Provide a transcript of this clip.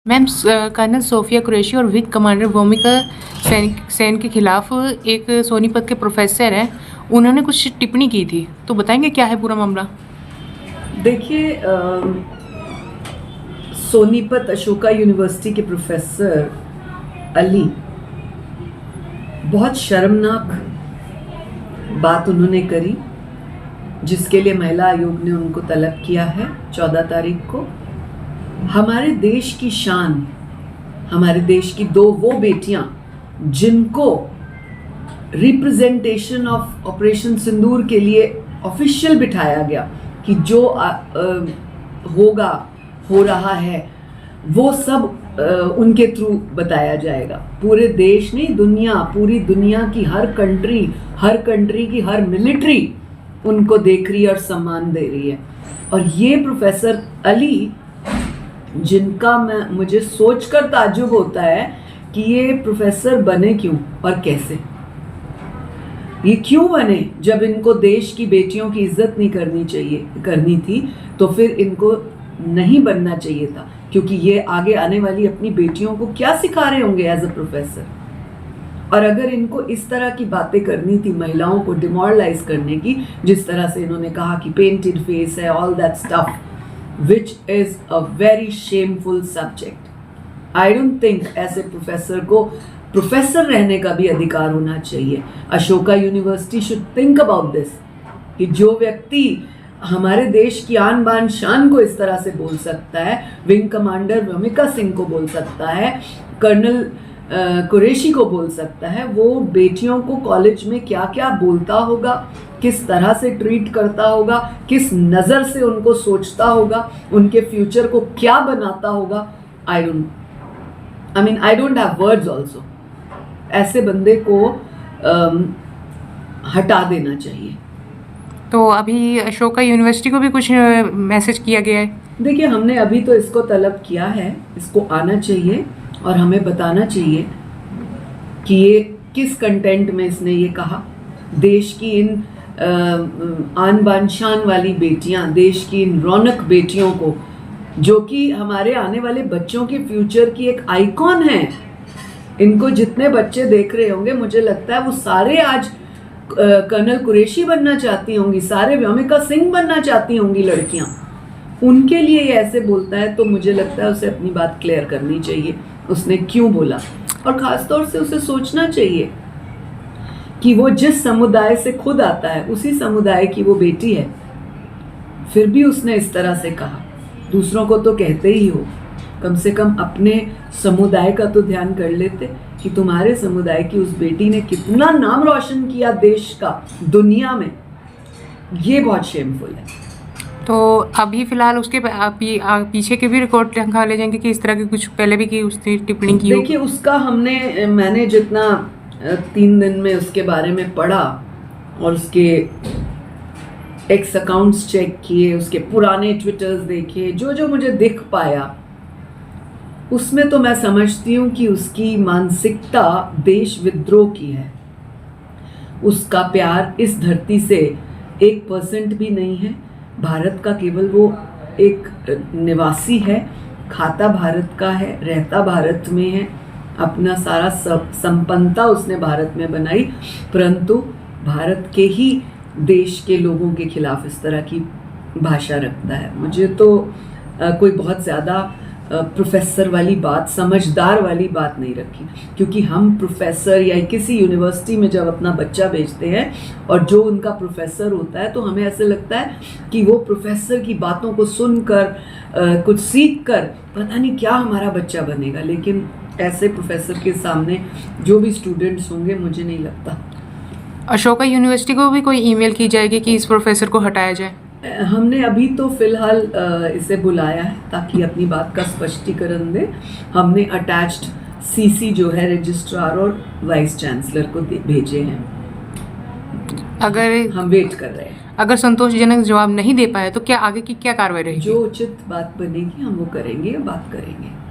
Ma'am colonel Sophia Qureshi और wing commander भूमिका सेन के खिलाफ एक सोनीपत के प्रोफेसर हैं, उन्होंने कुछ टिप्पणी की थी, तो बताएंगे क्या है पूरा मामला। देखिए, सोनीपत अशोका यूनिवर्सिटी के प्रोफेसर अली बहुत शर्मनाक बात उन्होंने करी, जिसके लिए महिला आयोग ने उनको तलब किया है 14 तारीख को। हमारे देश की शान, हमारे देश की दो वो बेटियां जिनको रिप्रेजेंटेशन ऑफ ऑपरेशन सिंदूर के लिए ऑफिशियल बिठाया गया कि जो होगा हो रहा है वो सब उनके थ्रू बताया जाएगा। पूरे देश नहीं, दुनिया, पूरी दुनिया की हर कंट्री की हर मिलिट्री उनको देख रही है और सम्मान दे रही है। और ये प्रोफेसर अली, जिनका मुझे सोचकर ताज्जुब होता है कि ये प्रोफेसर बने क्यों और कैसे। ये क्यों बने जब इनको देश की बेटियों की इज्जत नहीं करनी थी, तो फिर इनको नहीं बनना चाहिए था, क्योंकि ये आगे आने वाली अपनी बेटियों को क्या सिखा रहे होंगे एज अ प्रोफेसर। और अगर इनको इस तरह की बातें करनी थी, महिलाओं को डिमोरलाइज करने की, जिस तरह से इन्होंने कहा कि पेंटेड फेस है, all that stuff, which is a very shameful subject. I don't think ऐसे प्रोफेसर को प्रोफेसर रहने का भी अधिकार होना चाहिए। Ashoka university should think about this, कि जो व्यक्ति हमारे देश की आन बान शान को इस तरह से बोल सकता है, विंग कमांडर भूमिका सिंह को बोल सकता है, कर्नल कुरैशी को बोल सकता है, वो बेटियों को कॉलेज में क्या क्या बोलता होगा, किस तरह से ट्रीट करता होगा, किस नज़र से उनको सोचता होगा, उनके फ्यूचर को क्या बनाता होगा। I don't have words also. ऐसे बंदे को हटा देना चाहिए। तो अभी अशोका यूनिवर्सिटी को भी कुछ मैसेज किया गया है। देखिए, हमने अभी तो इसको तलब किया है, इसको आना चाहिए और हमें बताना चाहिए कि ये किस कंटेंट में इसने ये कहा। देश की इन आन बान शान वाली बेटियां, देश की इन रौनक बेटियों को, जो कि हमारे आने वाले बच्चों के फ्यूचर की एक आइकॉन है, इनको जितने बच्चे देख रहे होंगे, मुझे लगता है वो सारे आज कर्नल कुरैशी बनना चाहती होंगी, सारे भूमिका सिंह बनना चाहती होंगी लड़कियां। उनके लिए ये ऐसे बोलता है, तो मुझे लगता है उसे अपनी बात क्लियर करनी चाहिए, उसने क्यों बोला। और खासतौर से उसे सोचना चाहिए कि वो जिस समुदाय से खुद आता है, उसी समुदाय की वो बेटी है, फिर भी उसने इस तरह से कहा। दूसरों को तो कहते ही हो, कम से कम अपने समुदाय का तो ध्यान कर लेते कि तुम्हारे समुदाय की उस बेटी ने कितना नाम रोशन किया देश का, दुनिया में। ये बहुत शेमफुल है। तो अभी फिलहाल उसके पीछे के भी रिकॉर्ड निकाले जाएंगे कि इस तरह की कुछ पहले भी की उसने टिप्पणी की। देखिए, उसका मैंने जितना 3 दिन में उसके बारे में पढ़ा और उसके एक्स अकाउंट्स चेक किए, उसके पुराने ट्विटर्स देखे, जो मुझे दिख पाया, उसमें तो मैं समझती हूँ कि उसकी मानसिकता देश विद्रोह की है। उसका प्यार इस धरती से 1% भी नहीं है। भारत का केवल वो एक निवासी है, खाता भारत का है, रहता भारत में है, अपना सारा संपन्नता उसने भारत में बनाई, परंतु भारत के ही देश के लोगों के खिलाफ इस तरह की भाषा रखता है। मुझे तो कोई बहुत ज़्यादा प्रोफेसर वाली बात, समझदार वाली बात नहीं रखी, क्योंकि हम प्रोफेसर या किसी यूनिवर्सिटी में जब अपना बच्चा भेजते हैं और जो उनका प्रोफेसर होता है, तो हमें ऐसे लगता है कि वो प्रोफेसर की बातों को सुनकर कुछ सीख कर पता नहीं क्या हमारा बच्चा बनेगा। लेकिन ऐसे प्रोफेसर के सामने जो भी स्टूडेंट्स होंगे, मुझे नहीं लगता। अशोका यूनिवर्सिटी को भी कोई ईमेल की जाएगी कि इस प्रोफेसर को हटाया जाए। हमने अभी तो फिलहाल इसे बुलाया है ताकि अपनी बात का स्पष्टीकरण दे। हमने अटैच्ड सीसी जो है रजिस्ट्रार और वाइस चांसलर को भेजे हैं। अगर हम वेट कर रहे हैं। अगर संतोषजनक जवाब नहीं दे पाए तो क्या आगे की क्या कार्रवाई रहेगी? जो उचित बात बनेगी हम वो करेंगे, बात करेंगे।